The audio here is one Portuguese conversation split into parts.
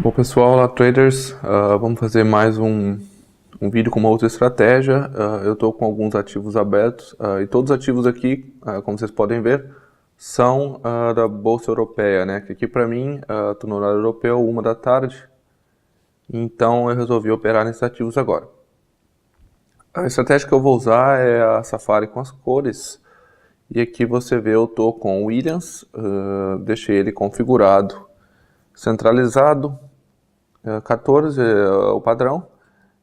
Bom pessoal, olá traders, vamos fazer mais um vídeo com uma outra estratégia. Eu estou com alguns ativos abertos e todos os ativos aqui, como vocês podem ver, são da Bolsa Europeia, né? Que aqui para mim, estou no horário europeu, 1 da tarde, então eu resolvi operar nesses ativos agora. A estratégia que eu vou usar é a Safari com as cores, e aqui você vê eu estou com o Williams, deixei ele configurado, centralizado, 14 é o padrão,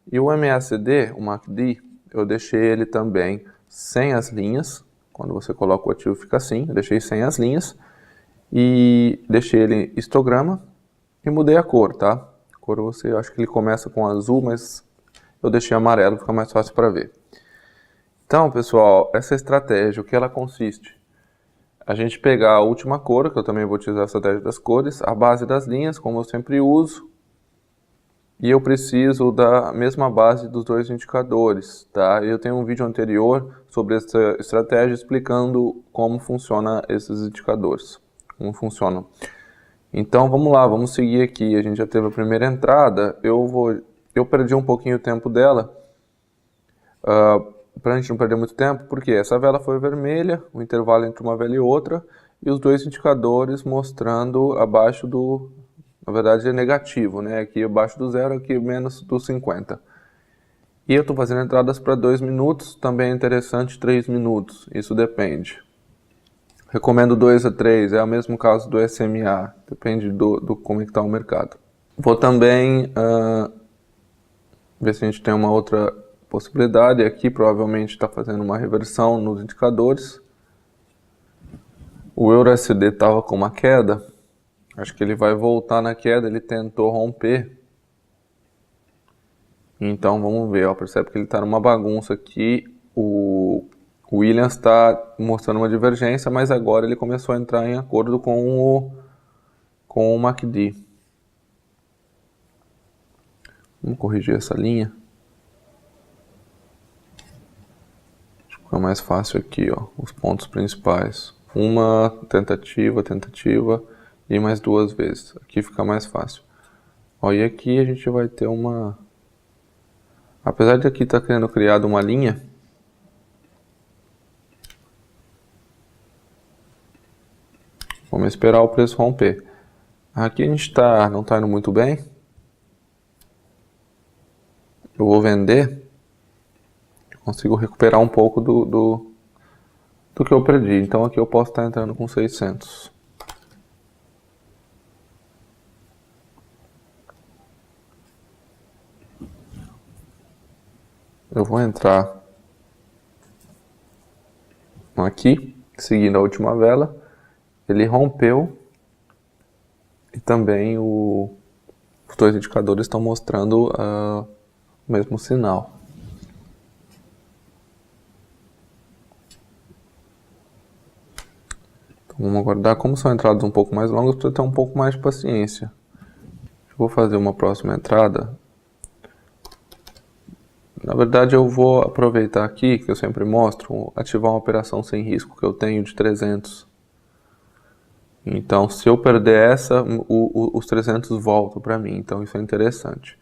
e o MACD, o MACD, eu deixei ele também sem as linhas. Quando você coloca o ativo fica assim, eu deixei sem as linhas, e deixei ele histograma, e mudei a cor, tá? A cor eu acho que ele começa com azul, mas eu deixei amarelo, fica mais fácil para ver. Então, pessoal, essa estratégia, o que ela consiste? A gente pegar a última cor, que eu também vou utilizar a estratégia das cores, a base das linhas, como eu sempre uso, e eu preciso da mesma base dos dois indicadores, tá? Eu tenho um vídeo anterior sobre essa estratégia explicando como funciona esses indicadores, como funcionam. Então vamos lá, vamos seguir aqui. A gente já teve a primeira entrada, eu perdi um pouquinho o tempo dela, para a gente não perder muito tempo, porque essa vela foi vermelha, o intervalo entre uma vela e outra, e os dois indicadores mostrando abaixo do, na verdade é negativo, né? Aqui abaixo do zero, aqui menos do 50. E eu estou fazendo entradas para 2 minutos, também é interessante 3 minutos, isso depende. Recomendo 2 a 3, é o mesmo caso do SMA, depende do como é que está o mercado. Vou também ver se a gente tem uma outra possibilidade. Aqui provavelmente está fazendo uma reversão nos indicadores. O EURUSD estava com uma queda, acho que ele vai voltar na queda, ele tentou romper. Então vamos ver, ó, percebe que ele está numa bagunça aqui. O Williams está mostrando uma divergência, mas agora ele começou a entrar em acordo com o MACD. Vamos corrigir essa linha. Acho que fica mais fácil aqui, ó, os pontos principais. Uma tentativa e mais 2 vezes. Aqui fica mais fácil. Ó, e aqui a gente vai ter uma... Apesar de aqui estar querendo criar uma linha, vamos esperar o preço romper. Aqui a gente não está indo muito bem. Eu vou vender. Consigo recuperar um pouco do que eu perdi. Então aqui eu posso estar entrando com 600. Eu vou entrar aqui, seguindo a última vela. Ele rompeu e também os dois indicadores estão mostrando o mesmo sinal. Então vamos aguardar. Como são entradas um pouco mais longas, precisa ter um pouco mais de paciência. Eu vou fazer uma próxima entrada. Na verdade eu vou aproveitar aqui, que eu sempre mostro, ativar uma operação sem risco que eu tenho de 300. Então se eu perder essa, os 300 voltam para mim, então isso é interessante.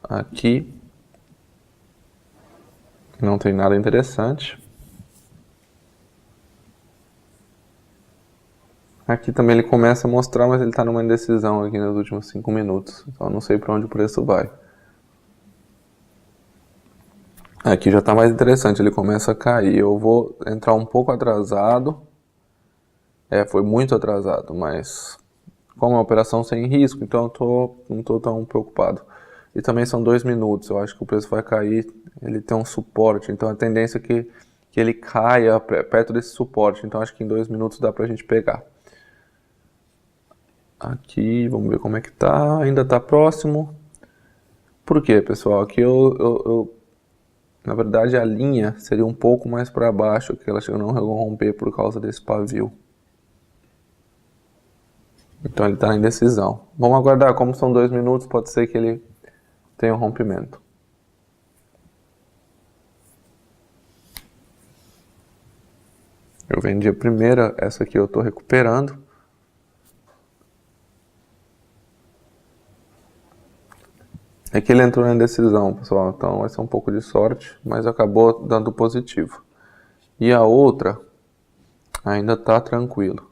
Aqui não tem nada interessante. Aqui também ele começa a mostrar, mas ele está numa indecisão aqui nos últimos 5 minutos, então eu não sei para onde o preço vai. Aqui já está mais interessante, ele começa a cair. Eu vou entrar um pouco atrasado. Foi muito atrasado, mas como é uma operação sem risco, então eu não estou tão preocupado. E também são 2 minutos, eu acho que o preço vai cair, ele tem um suporte, então a tendência é que ele caia perto desse suporte, então acho que em 2 minutos dá pra gente pegar. Aqui, vamos ver como é que tá, ainda está próximo. Por quê, pessoal? Aqui na verdade a linha seria um pouco mais para baixo, que ela chegou a não romper por causa desse pavio. Então ele está em indecisão. Vamos aguardar, como são 2 minutos, pode ser que ele tenha um rompimento. Eu vendi a primeira, essa aqui eu estou recuperando. É que ele entrou na indecisão, pessoal, então vai ser um pouco de sorte, mas acabou dando positivo. E a outra ainda tá tranquilo.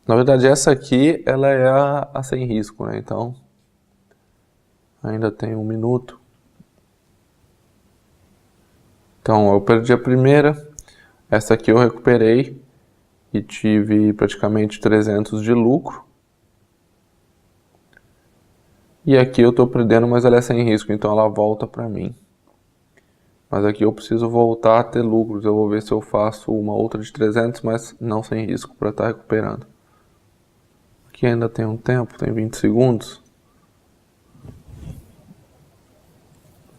Na verdade, essa aqui, ela é a sem risco, né? Então, ainda tem 1 minuto. Então, eu perdi a primeira. Essa aqui eu recuperei e tive praticamente 300 de lucro. E aqui eu tô perdendo, mas ela é sem risco, então ela volta pra mim. Mas aqui eu preciso voltar a ter lucros. Eu vou ver se eu faço uma outra de 300, mas não sem risco, para estar recuperando. Aqui ainda tem um tempo, tem 20 segundos.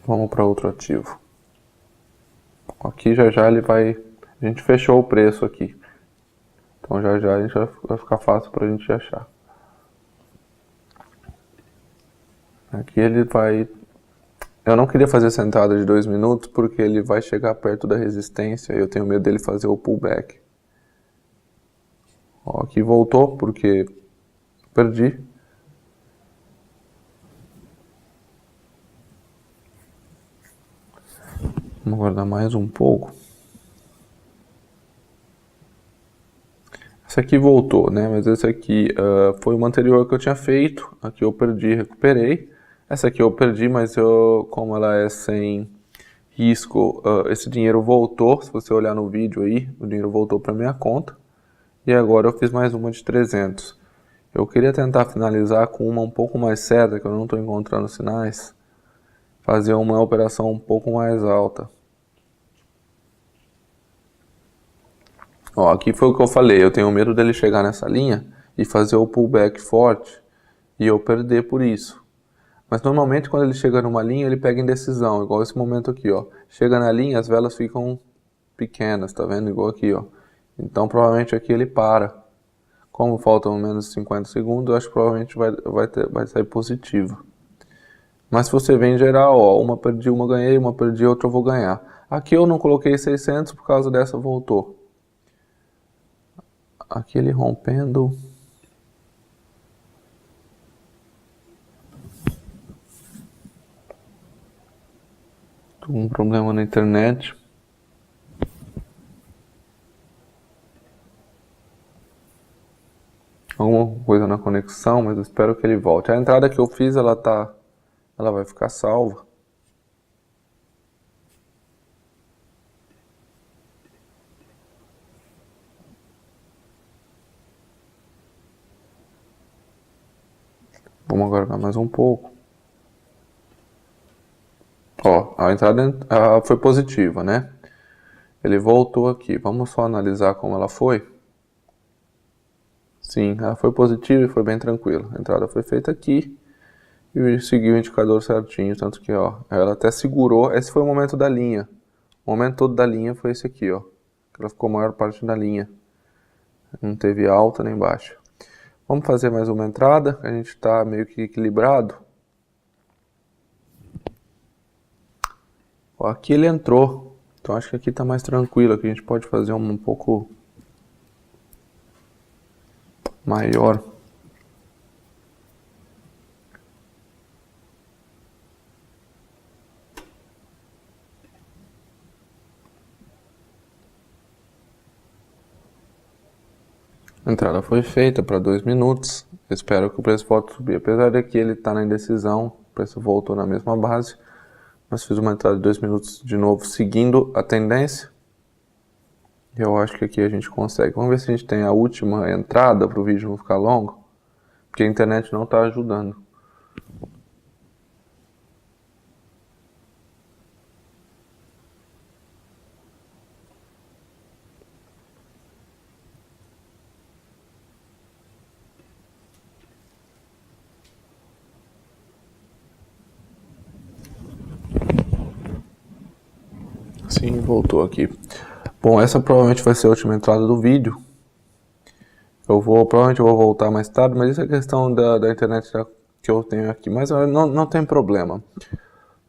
Vamos para outro ativo. Aqui já ele vai... A gente fechou o preço aqui. Então já a gente vai ficar fácil para a gente achar. Aqui ele vai... Eu não queria fazer essa entrada de 2 minutos porque ele vai chegar perto da resistência e eu tenho medo dele fazer o pullback. Ó, aqui voltou porque perdi. Vamos aguardar mais um pouco. Esse aqui voltou, né? Mas esse aqui foi uma anterior que eu tinha feito. Aqui eu perdi, recuperei. Essa aqui eu perdi, mas como ela é sem risco, esse dinheiro voltou. Se você olhar no vídeo aí, o dinheiro voltou para minha conta. E agora eu fiz mais uma de 300. Eu queria tentar finalizar com uma um pouco mais certa, que eu não estou encontrando sinais. Fazer uma operação um pouco mais alta. Ó, aqui foi o que eu falei, eu tenho medo dele chegar nessa linha e fazer o pullback forte e eu perder por isso. Mas normalmente quando ele chega numa linha, ele pega indecisão, igual esse momento aqui, ó. Chega na linha, as velas ficam pequenas, tá vendo? Igual aqui, ó. Então provavelmente aqui ele para. Como faltam menos de 50 segundos, eu acho que provavelmente vai sair positivo. Mas se você vem em geral, ó, uma perdi, uma ganhei, uma perdi, outra eu vou ganhar. Aqui eu não coloquei 600 por causa dessa voltou. Aqui ele rompendo. Tô com um problema na internet. Alguma coisa na conexão, mas eu espero que ele volte. A entrada que eu fiz, ela vai ficar salva. Vamos aguardar mais um pouco. Ó, a entrada foi positiva, né? Ele voltou aqui. Vamos só analisar como ela foi. Sim, ela foi positiva e foi bem tranquila. A entrada foi feita aqui e seguiu o indicador certinho, tanto que, ó, ela até segurou. Esse foi o momento da linha. O momento todo da linha foi esse aqui, ó. Ela ficou a maior parte da linha. Não teve alta nem baixa. Vamos fazer mais uma entrada. A gente está meio que equilibrado. Ó, aqui ele entrou. Então acho que aqui está mais tranquilo. Aqui a gente pode fazer um pouco maior. A entrada foi feita para 2 minutos. Espero que o preço volte a subir. Apesar de que ele está na indecisão, o preço voltou na mesma base. Mas fiz uma entrada de 2 minutos de novo, seguindo a tendência. E eu acho que aqui a gente consegue. Vamos ver se a gente tem a última entrada para o vídeo não ficar longo. Porque a internet não está ajudando. Sim, voltou aqui. Bom, essa provavelmente vai ser a última entrada do vídeo. Provavelmente eu vou voltar mais tarde, mas isso é questão da internet que eu tenho aqui. Mas não tem problema.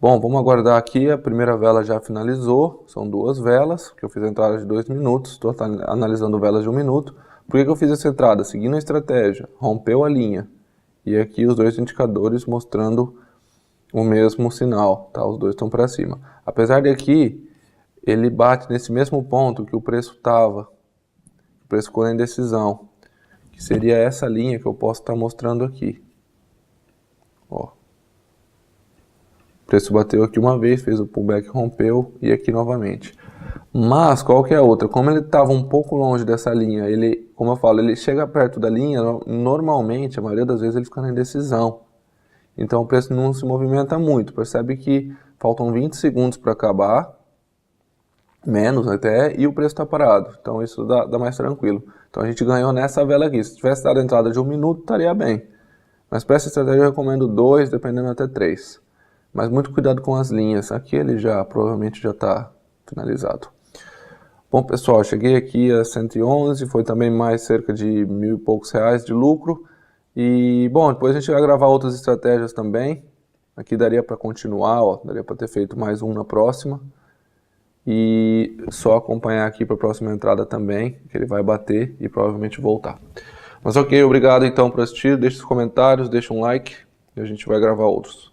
Bom, vamos aguardar aqui. A primeira vela já finalizou. São 2 velas, que eu fiz a entrada de 2 minutos. Estou analisando velas de 1 minuto. Por que eu fiz essa entrada? Seguindo a estratégia. Rompeu a linha. E aqui os 2 indicadores mostrando o mesmo sinal, tá? Os dois estão para cima. Apesar de aqui, ele bate nesse mesmo ponto que o preço estava, o preço ficou na indecisão, que seria essa linha que eu posso estar mostrando aqui. Ó. O preço bateu aqui uma vez, fez o pullback, rompeu e aqui novamente. Mas qual que é a outra? Como ele estava um pouco longe dessa linha, ele, como eu falo, ele chega perto da linha, normalmente, a maioria das vezes ele fica na indecisão. Então o preço não se movimenta muito, percebe que faltam 20 segundos para acabar, menos até, e o preço está parado. Então isso dá mais tranquilo. Então a gente ganhou nessa vela aqui. Se tivesse dado a entrada de 1 minuto, estaria bem. Mas para essa estratégia eu recomendo 2, dependendo até 3. Mas muito cuidado com as linhas. Aqui ele provavelmente já está finalizado. Bom pessoal, cheguei aqui a 111, foi também mais cerca de R$1.000 e poucos de lucro. E bom, depois a gente vai gravar outras estratégias também. Aqui daria para continuar, ó, daria para ter feito mais um na próxima. E só acompanhar aqui para a próxima entrada também, que ele vai bater e provavelmente voltar. Mas ok, obrigado então por assistir, deixe os comentários, deixe um like e a gente vai gravar outros.